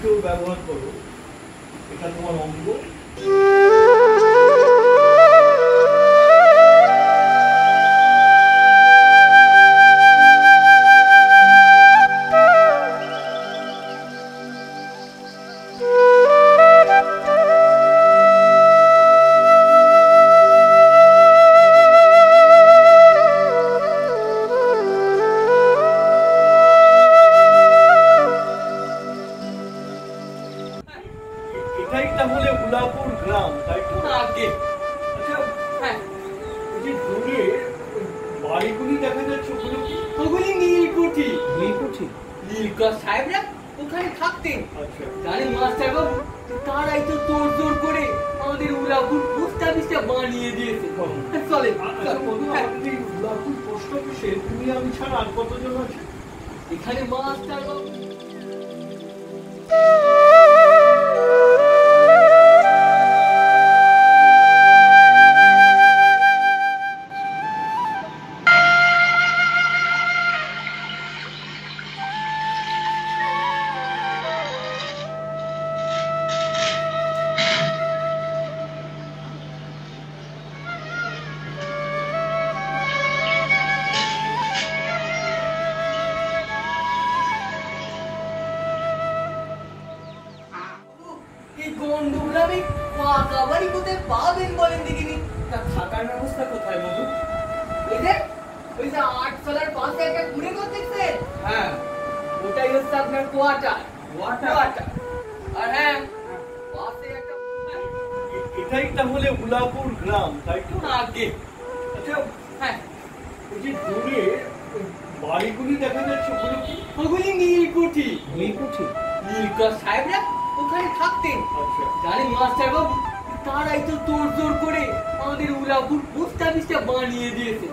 কেউ ব্যবহার করো, এটা তোমার অঙ্গ। এটাই তাহলে উলাপুর গ্রাম, তাই তো? আগে আচ্ছা, হ্যাঁ, যে দূরে বাড়িগুলি দেখা যাচ্ছে, ওগুলো কি? ওগুলি নীলকুঠি। নীলকুঠি? নীলকর সাহেবরা ওখানে থাকতেন। আচ্ছা, জানেন মাস্টার বাবু, তারাই তো তোড়জোড় করে আমাদের উলাপুর পোস্ট অফিসটা বানিয়ে দিয়েছে। চলে আচ্ছা বন্ধু, আমাদের এই উলাপুর পোস্ট অফিসে তুমি আমি ছাড়া আর কতজন আছে? এখানে মাস্টার বাবু এই গন্ডগ্রামে পাকা বাড়ি কোথায় পাবেন বলেন দেখিনি? তা থাকার ব্যবস্থা কোথায় বাবু? ওই যে আটতলার পাশে একটা কুড়ে ঘর দেখছেন? হ্যাঁ, ওটাই হচ্ছে আপনার কোয়ার্টার। কোয়ার্টার। আর হ্যাঁ, পাশে একটা এটাই তাহলে উলাপুর গ্রাম, তাই তো? আগে আচ্ছা, হ্যাঁ, ওই যে দূরে বাড়িগুলি দেখা যাচ্ছে, ওগুলো কি? ওগুলি নীলকুঠি। নীলকুঠি? নীলকর সাহেবরা ওখানে থাকতেন। আচ্ছা, জানেন মাস্টার বাবু, তারাই তো তোড়জোড় করে আমাদের উলাপুর পোস্ট অফিসটা বানিয়ে দিয়েছে।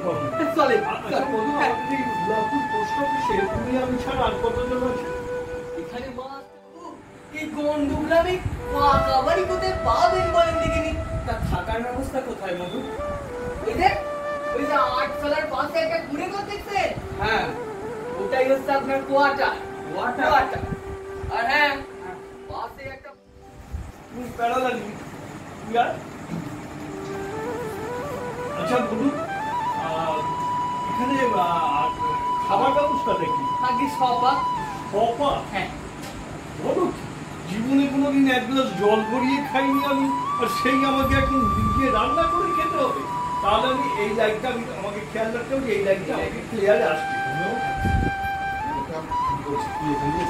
চলে আচ্ছা বন্ধু, আমাদের এই উলাপুর পোস্ট অফিসে তুমি আমি ছাড়া আর কতজন আছে? এখানে এই গন্ডগ্রামে পাকা বাড়ি কোথায় পাবেন বলেন দেখিনি? তা থাকার ব্যবস্থা কোথায় বাবু? ওই যে আটতলার পাশে একটা কুড়ে ঘর দেখছেন? হ্যাঁ, ওটাই হচ্ছে আপনার কোয়ার্টার। আর হ্যাঁ, পাশে একটা তুমি প্যারালালি আচ্ছা বন্ধু, এখানে খাবার ব্যবস্থাটা কি? আগে সপা। সপা? হ্যাঁ, বলো, জীবনে কোনোদিন এক গ্লাস জল গড়িয়ে খাইনি আমি, আর সেই আমাকে এখন নিজে রান্না করে খেতে হবে? তাহলে আমি এই লাইনটা আমাকে খেয়াল রাখতে হবে, এই লাইনটা আমাকে ক্লিয়ারে আসবে।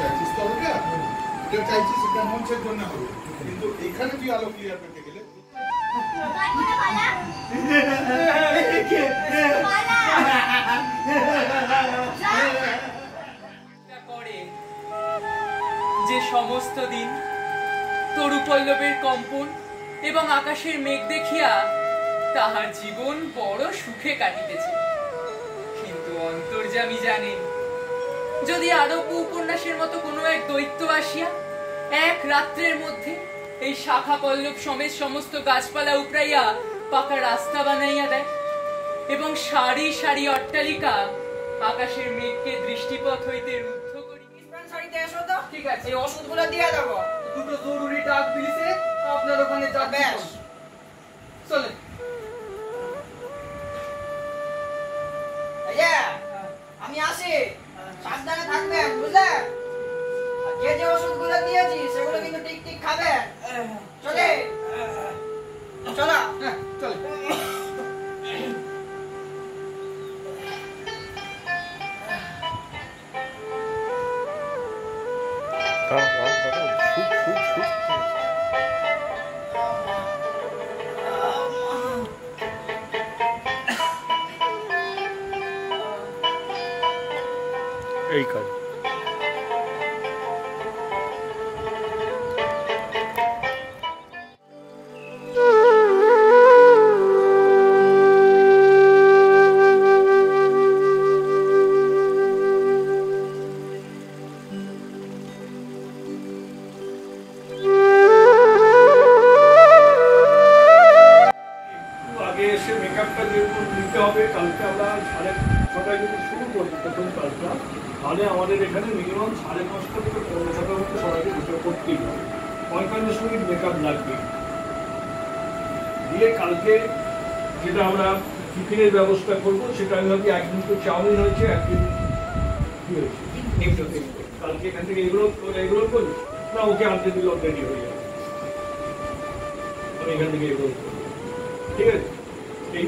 চাইছিস তো হবে, এটা চাইছিস, এটা মঞ্চের জন্য হবে, কিন্তু এখানে তুই আলো ক্লিয়ার করতে গেলে যে সমস্ত দিন তরুপল্লবের কম্পন এবং আকাশের মেঘ দেখিয়া তাহার জীবন বড় সুখে কাটিতেছে। কিন্তু অন্তর্যামী জানেন, যদি আরব্য উপন্যাসের মতো কোনো এক দৈত্য আসিয়া এক রাত্রের মধ্যে এই শাখা পল্লব সমেত সমস্ত গাছপালা উপড়াইয়া পাকা রাস্তা বানাইয়া দেয় এবং সারি সারি অট্টালিকা আকাশের মেঘকে দৃষ্টিপথ হইতে রুদ্ধ করি। ঠিক আছে, এই ওষুধগুলো দিয়ে দেবো। দুটো জরুরি ডাক দিয়েছে, আপনার ওখানে যাবে। চলে আমি আসি, সাবধানে থাকবেন, বুঝলেন? যে যে ওষুধগুলো দিয়েছি সেগুলো কিন্তু ঠিক ঠিক খাবেন। চলে চলো, চলে। এই কাজ এসে মেকআপটা যেরকম নিতে হবে, কালকে আমরা 6:30 যদি শুরু করি প্রথম কাজটা, তাহলে আমাদের এখানে মিনিমাম 5:30 থেকে 15টার মধ্যে সবাইকে দুটো করতেই হবে। 45 মিনিট মেকআপ লাগবে। দিয়ে কালকে যেটা আমরা টিফিনের ব্যবস্থা করবো সেটা আমি ভাবি একদিন তো চাউমিন হয়েছে, একদিন কি হয়েছে কালকে এখান থেকে এগুলো করি না, ওকে আনতে দিলে রেডি হয়ে যাবে, আমি এখান থেকে এগুলো করবো। ঠিক আছে, এই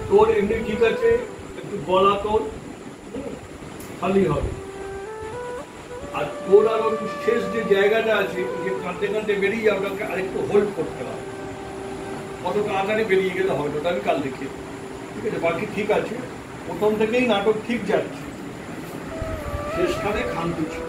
তোর এমনি ঠিক আছে, একটু গলা তোর খালি হবে, আর তোর আরো শেষ যে জায়গাটা আছে যে কাঁদতে কাঁদতে বেরিয়ে যাবে ওটাকে আরেকটু হোল্ড করতে হবে, অত তাড়াতাড়ি বেরিয়ে গেলে হবে, ওটা আমি কাল দেখি। ঠিক আছে, বাকি ঠিক আছে, প্রথম থেকেই নাটক ঠিক যাচ্ছে, শেষখানে খান্তি ছিল।